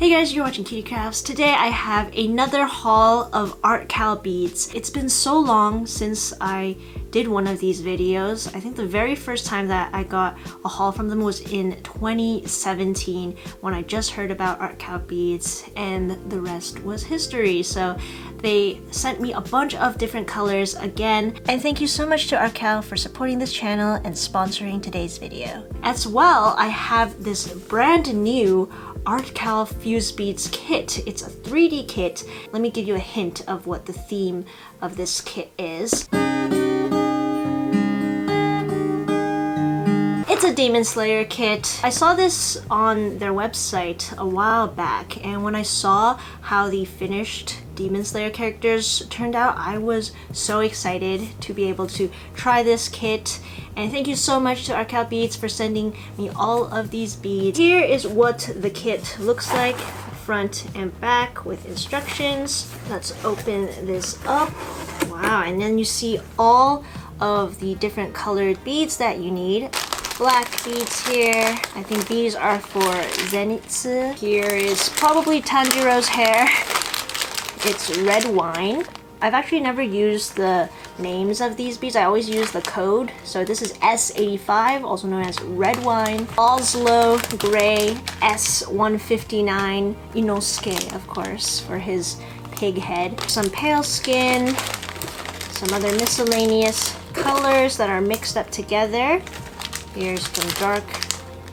Hey guys, you're watching Kitty Crafts. Today I have another haul of ArtCal beads. It's been so long since I did one of these videos. I think the very first time that I got a haul from them was in 2017 when I just heard about ArtCal beads, and the rest was history. So they sent me a bunch of different colors again, and thank you so much to ArtCal for supporting this channel and sponsoring today's video. As well, I have this brand new ArtCal Fuse Beads kit. It's a 3D kit. Let me give you a hint of what the theme of this kit is. It's a Demon Slayer kit. I saw this on their website a while back, and when I saw how the finished Demon Slayer characters turned out, I was so excited to be able to try this kit. And thank you so much to ArtCal Beads for sending me all of these beads. Here is what the kit looks like, front and back with instructions. Let's open this up. Wow, and then you see all of the different colored beads that you need. Black beads here. I think these are for Zenitsu. Here is probably Tanjiro's hair. It's red wine. I've actually never used the names of these beads. I always use the code. So this is S85, also known as red wine. Oslo gray, S159. Inosuke, of course, for his pig head. Some pale skin, some other miscellaneous colors that are mixed up together. Here's some dark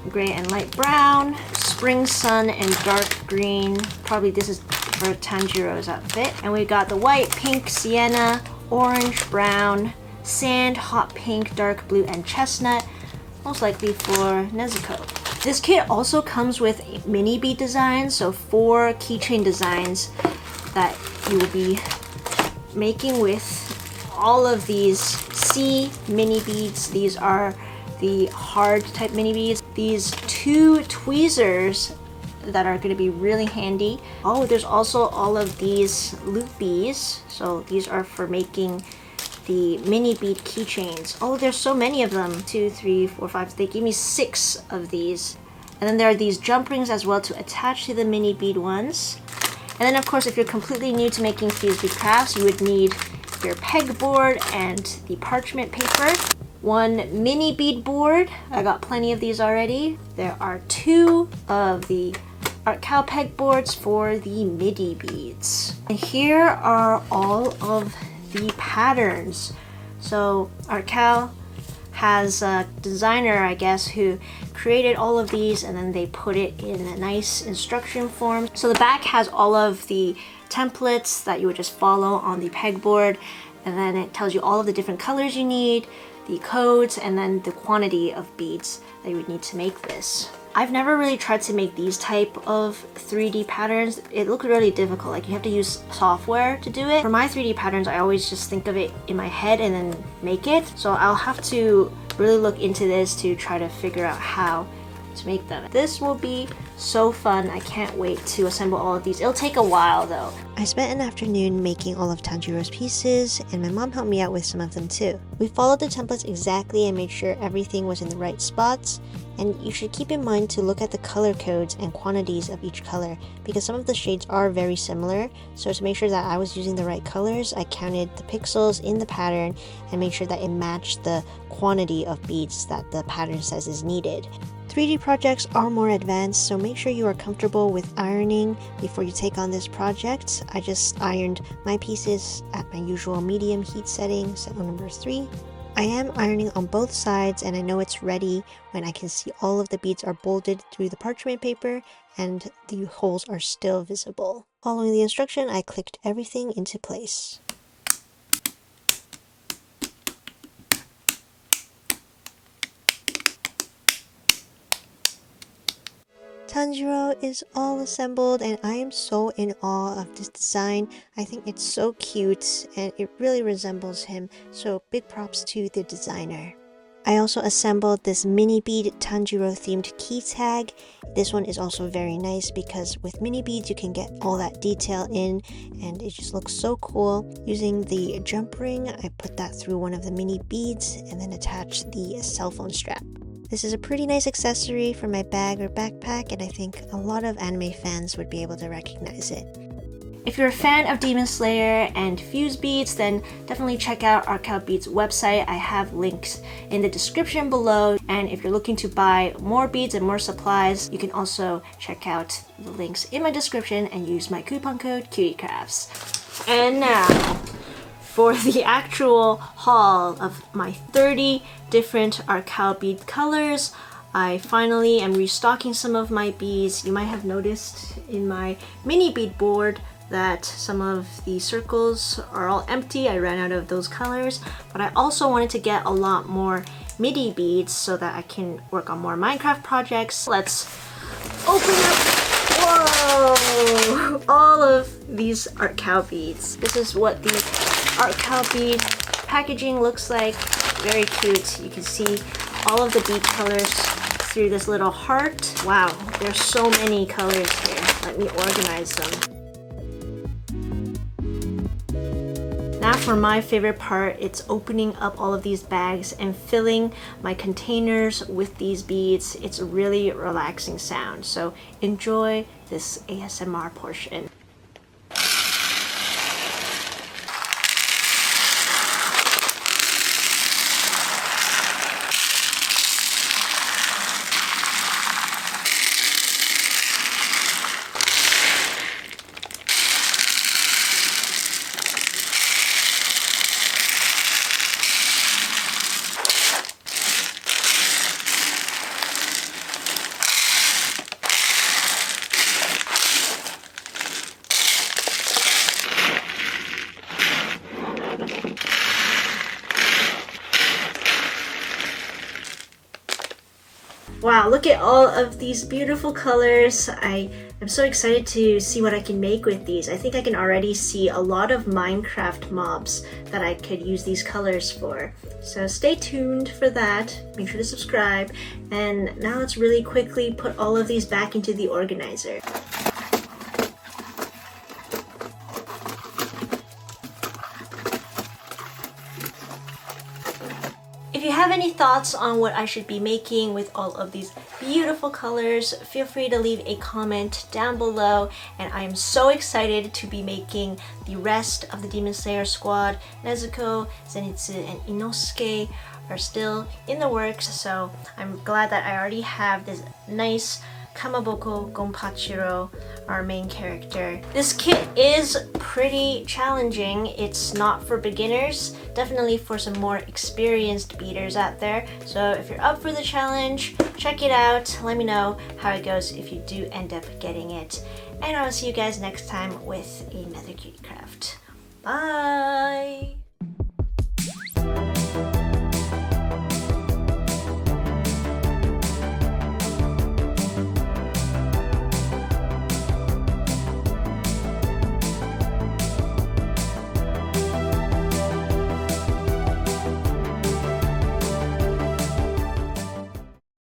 gray and light brown, spring sun and dark green. Probably this is for Tanjiro's outfit. And we got the white, pink, sienna, orange, brown, sand, hot pink, dark blue, and chestnut, most likely for Nezuko. This kit also comes with mini bead designs, so 4 keychain designs that you will be making with all of these C mini beads. These are the hard type mini beads. These 2 tweezers that are going to be really handy. Oh, there's also all of these loopies. So these are for making the mini bead keychains. Oh, there's so many of them. 2, 3, 4, 5. They gave me 6 of these. And then there are these jump rings as well to attach to the mini bead ones. And then of course, if you're completely new to making fuse bead crafts, you would need your pegboard and the parchment paper. 1 mini bead board. I got plenty of these already. There are 2 of the ArtCal pegboards for the MIDI beads. And here are all of the patterns. So ArtCal has a designer, I guess, who created all of these, and then they put it in a nice instruction form. So the back has all of the templates that you would just follow on the pegboard, and then it tells you all of the different colors you need, the codes, and then the quantity of beads that you would need to make this. I've never really tried to make these type of 3D patterns. It looks really difficult, like you have to use software to do it. For my 3D patterns, I always just think of it in my head and then make it. So I'll have to really look into this to try to figure out how to make them. This will be so fun. I can't wait to assemble all of these. It'll take a while though. I spent an afternoon making all of Tanjiro's pieces, and my mom helped me out with some of them too. We followed the templates exactly and made sure everything was in the right spots. And you should keep in mind to look at the color codes and quantities of each color, because some of the shades are very similar. So to make sure that I was using the right colors, I counted the pixels in the pattern and made sure that it matched the quantity of beads that the pattern says is needed. 3D projects are more advanced, so make sure you are comfortable with ironing before you take on this project. I just ironed my pieces at my usual medium heat setting, set on number 3. I am ironing on both sides, and I know it's ready when I can see all of the beads are bolded through the parchment paper and the holes are still visible. Following the instruction, I clicked everything into place. Tanjiro is all assembled, and I am so in awe of this design. I think it's so cute and it really resembles him, so big props to the designer. I also assembled this mini bead Tanjiro themed key tag. This one is also very nice because with mini beads you can get all that detail in, and it just looks so cool. Using the jump ring, I put that through one of the mini beads and then attached the cell phone strap. This is a pretty nice accessory for my bag or backpack, and I think a lot of anime fans would be able to recognize it. If you're a fan of Demon Slayer and Fuse Beats, then definitely check out Arcade Beats' website. I have links in the description below. And if you're looking to buy more beads and more supplies, you can also check out the links in my description and use my coupon code CutieCrafts. And now, for the actual haul of my 30 different Arcade bead colors, I finally am restocking some of my beads. You might have noticed in my mini bead board that some of the circles are all empty. I ran out of those colors, but I also wanted to get a lot more MIDI beads so that I can work on more Minecraft projects. Let's open up, whoa, all of these Arcade beads. This is what the Arcade bead packaging looks like. Very cute. You can see all of the bead colors through this little heart. Wow, there's so many colors here. Let me organize them. Now for my favorite part, it's opening up all of these bags and filling my containers with these beads. It's a really relaxing sound, so enjoy this ASMR portion. Wow, look at all of these beautiful colors. I am so excited to see what I can make with these. I think I can already see a lot of Minecraft mobs that I could use these colors for. So stay tuned for that. Make sure to subscribe. And now let's really quickly put all of these back into the organizer. If you have any thoughts on what I should be making with all of these beautiful colors, feel free to leave a comment down below. And I am so excited to be making the rest of the Demon Slayer squad. Nezuko, Zenitsu, and Inosuke are still in the works, so I'm glad that I already have this nice Kamaboko Gonpachiro, our main character. This kit is pretty challenging. It's not for beginners, definitely for some more experienced beaters out there. So if you're up for the challenge, check it out. Let me know how it goes if you do end up getting it. And I'll see you guys next time with another cutie craft. Bye!